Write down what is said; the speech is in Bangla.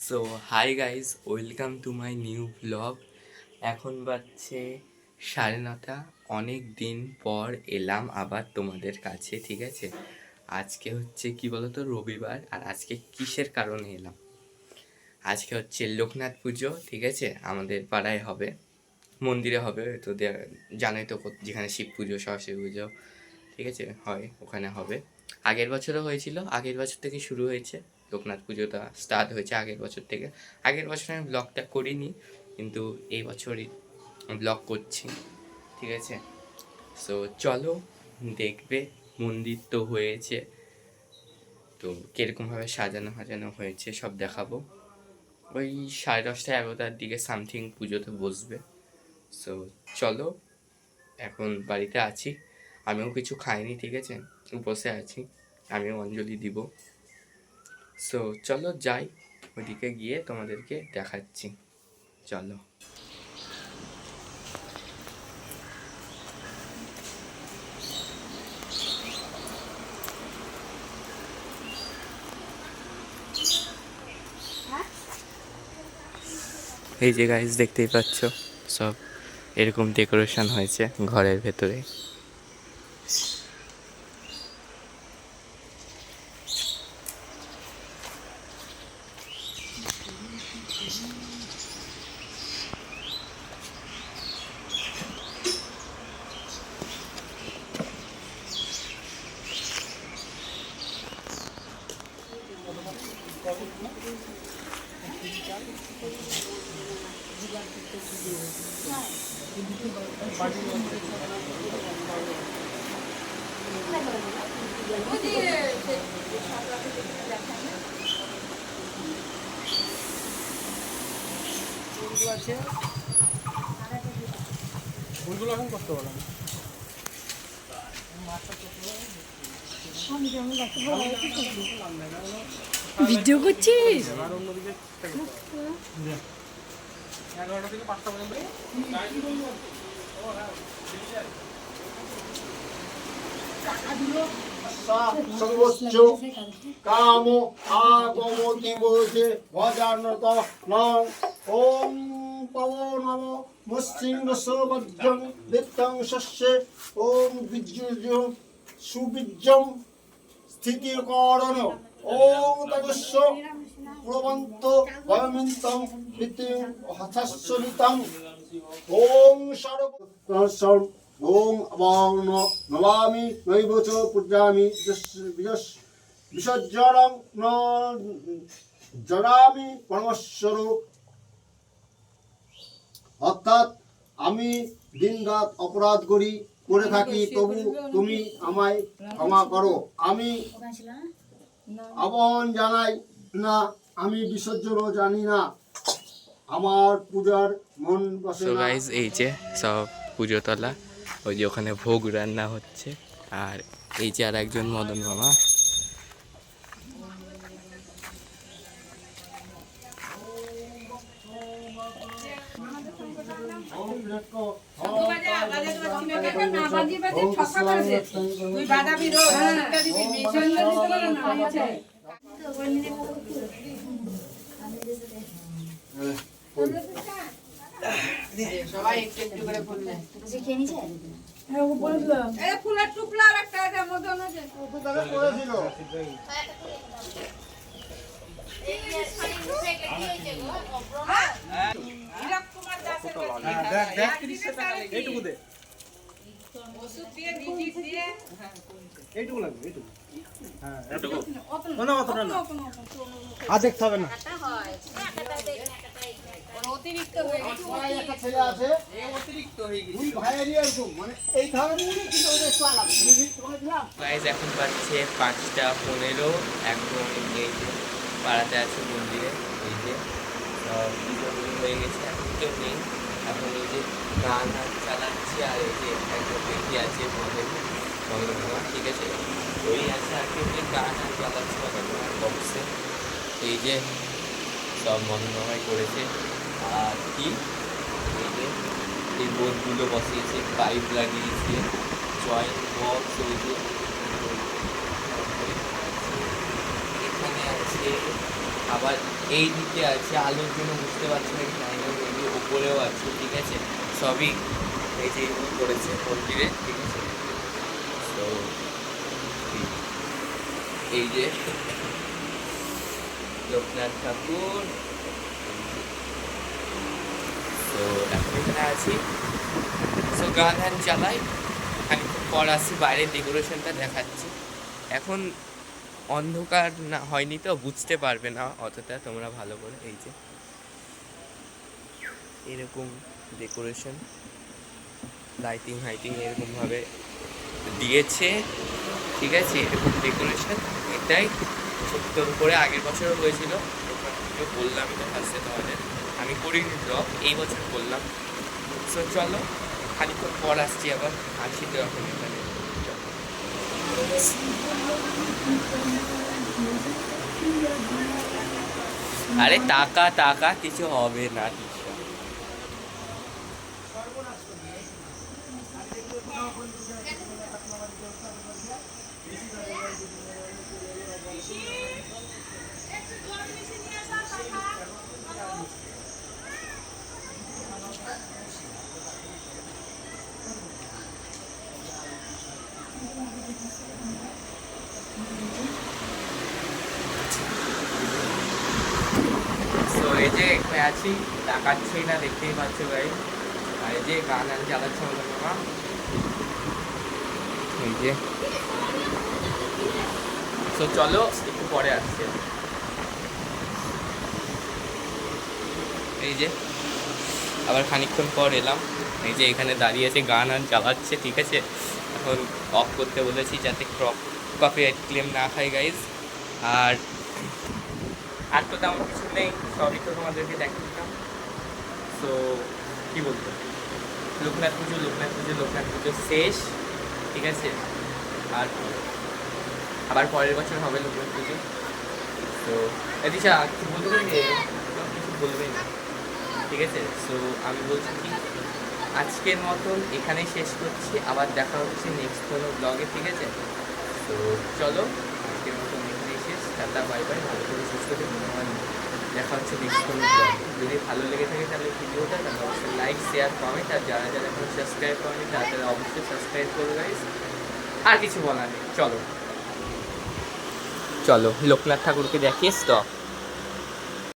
So hi guys, welcome to my new blog. এখন বাজছে 9:30। অনেক দিন পর এলাম আবার তোমাদের কাছে, ঠিক আছে। আজকে হচ্ছে কি বলতো, রবিবার। আর আজকে কিসের কারণে এলাম, আজকে হচ্ছে লোকনাথ পুজো, ঠিক আছে। আমাদের পাড়ায় হবে, মন্দিরে হবে তো, জানোই তো, যেখানে শিব পুজো সরস্বতী পুজো, ঠিক আছে, হয়, ওখানে হবে। আগের বছরও হয়েছিল, আগের বছর থেকে শুরু হয়েছে লোকনাথ পুজোটা, স্টার্ট হয়েছে আগের বছর থেকে। আগের বছর আমি ব্লগটা করিনি, কিন্তু এই বছরই ব্লগ করছি, ঠিক আছে। সো চলো, দেখবে। মন্দির তো হয়েছে, তো কীরকমভাবে সাজানো হয়েছে সব দেখাবো। ওই 10:30 11টার দিকে সামথিং পুজোতে বসবে। সো চলো, এখন বাড়িতে আছি, আমিও কিছু খাইনি, ঠিক আছে, বসে আছি, আমিও অঞ্জলি দিব। সো চলো যাই, ওদিকে গিয়ে তোমাদেরকে দেখাচ্ছি, চলো। এই যে গাইস, দেখতেই পাচ্ছ, সব এরকম ডেকোরেশন হয়েছে ঘরের ভেতরে। ফুলগুলো এখন করতে পারলাম ভিডিও করছিস? আর অন্যদিকে 11টা থেকে 5টা পর্যন্ত সর্বোচ্চ কাম আগমতি বলছে ভজানত নং ওম পব নম মুসিংহ সবজ্জং বিত্তং শস্যে ওম বিজ্জুর্যং সুবীর্যং স্থিতিকরণ ওম তদস্য প্রবন্ত ভয়মিন্তং ভীতিং হতাশ্বরিতং ওম সর্ব ওং অবাং নমামি নৈবচ পূজামি বিসর্জনং ন জড়ামি পরমেশ্বর। অর্থাৎ আমি দিনরাত অপরাধ করে থাকি, তবু তুমি আমায় ক্ষমা করো। আমি আবাহন জানাই না, আমি বিসর্জনও জানি না, আমার পূজার মন বসে সো না। গাইজ, এই যে সব পুজোতলা, ওই যে ওখানে ভোগ রান্না হচ্ছে। আর এই যে আর একজন মদন মামা। সবাই একটু একটু করে ফুল নেয়। ফুলের টুকলা আর একটা মদন আছে। এইটুকু দে, এইটুকু লাগবে, এইটুকু। হ্যাঁ, এইটুকু না, অতটা না, আর দেখতে হবে না। একটা ছেলে আছে, দুই ভাইয়েরই এরকম, মানে এই ধরনের, কিন্তু ওদের একটু আলাদা। তোমাকে দিলাম। গাইজ, এখন বাজছে 5টা 15। এখন এই যে পাড়াতে আছে মন্দিরে, এই যে পুজোগুলো হয়ে গেছে, এখন কেউ নেই। এখন এই যে গান আর চালাচ্ছে, আর এই যে একজন ব্যক্তি আছে মদন মামা, ঠিক আছে, ওই আছে, আর কেউ নেই, গান আর চালাচ্ছে বক্সে। এই যে সব মদন মামাই করেছে। আর কি, এই যে এই বোর্ডগুলো বসিয়েছে, পাইপ লাগিয়েছে, জয়েন্ট বক্স, এই যে এখানে আছে। আবার এই দিকে আছে, আলোর জন্য বুঝতে পারছি না কি জানি না, মেবি ওপরেও আছে, ঠিক আছে। সবই এই যে এইগুলো করেছে মন্দিরে, ঠিক আছে। তো এই যে লোকনাথ ঠাকুর। তো এখন এখানে আছি, তো গান ধান চালাই, খানিক্ষণ পর আসছি, বাইরের ডেকোরেশনটা দেখাচ্ছি। এখন অন্ধকার না হয়নি তো বুঝতে পারবে না অতটা তোমরা ভালো করে। এই যে এরকম ডেকোরেশন, লাইটিং হাইটিং এরকমভাবে দিয়েছে, ঠিক আছে। এরকম ডেকোরেশন, এটাই ছোট্টর করে আগের বছরও হয়েছিল, ওখানে বললামই তো ফার্স্টে তোমাদের। আমি করিনি ব্লগ, এই বছর করলাম। সো চলো খানিক্ষণ পর আসছি, আবার আসি তো এখন এখানে। আরে টাকা টাকা কিছু হবে না, টিসা। তো এই যে এখানে আছি, তাকাচ্ছেই না, দেখতেই পাচ্ছ ভাই। আর এই যে গান আন চালাচ্ছে আমাদের মামা, এই যে। তো চলো একটু পরে আসছে। এই যে আবার খানিকক্ষণ পর এলাম, এই যে এখানে দাঁড়িয়ে আছে, গান আন চালাচ্ছে, ঠিক আছে। এখন অফ করতে বলেছি যাতে কপিরাইট ক্লেম না খাই গাইজ। আর তো তেমন কিছু নেই, সবই তো তোমাদেরকে দেখালাম। তো কী বলতো, লোকনাথ পুজো শেষ, ঠিক আছে। আর আবার পরের বছর হবে লোকনাথ পুজো। তো দিশা কিছু বলবে, কিছু বলবেই না, ঠিক আছে। সো আমি বলছি কি, আজকের মতন এখানেই শেষ করছি, আবার দেখা হচ্ছে নেক্সট কোনো ব্লগে, ঠিক আছে। তো চলো আজকের মতন এখানেই শেষ, টাটা বাই বাই, ভালো করে সুস্থ থেকে দেখা হচ্ছে নেক্সট কোনো ব্লগে। যদি ভালো লেগে থাকে তাহলে ভিডিওটা, তাহলে অবশ্যই লাইক শেয়ার কমেন্ট, আর যারা যারা এখন সাবস্ক্রাইব করেনি তারা অবশ্যই সাবস্ক্রাইব করো গাইস। আর কিছু বলার নেই, চলো চলো লোকনাথ ঠাকুরকে দেখিয়ে স্টপ।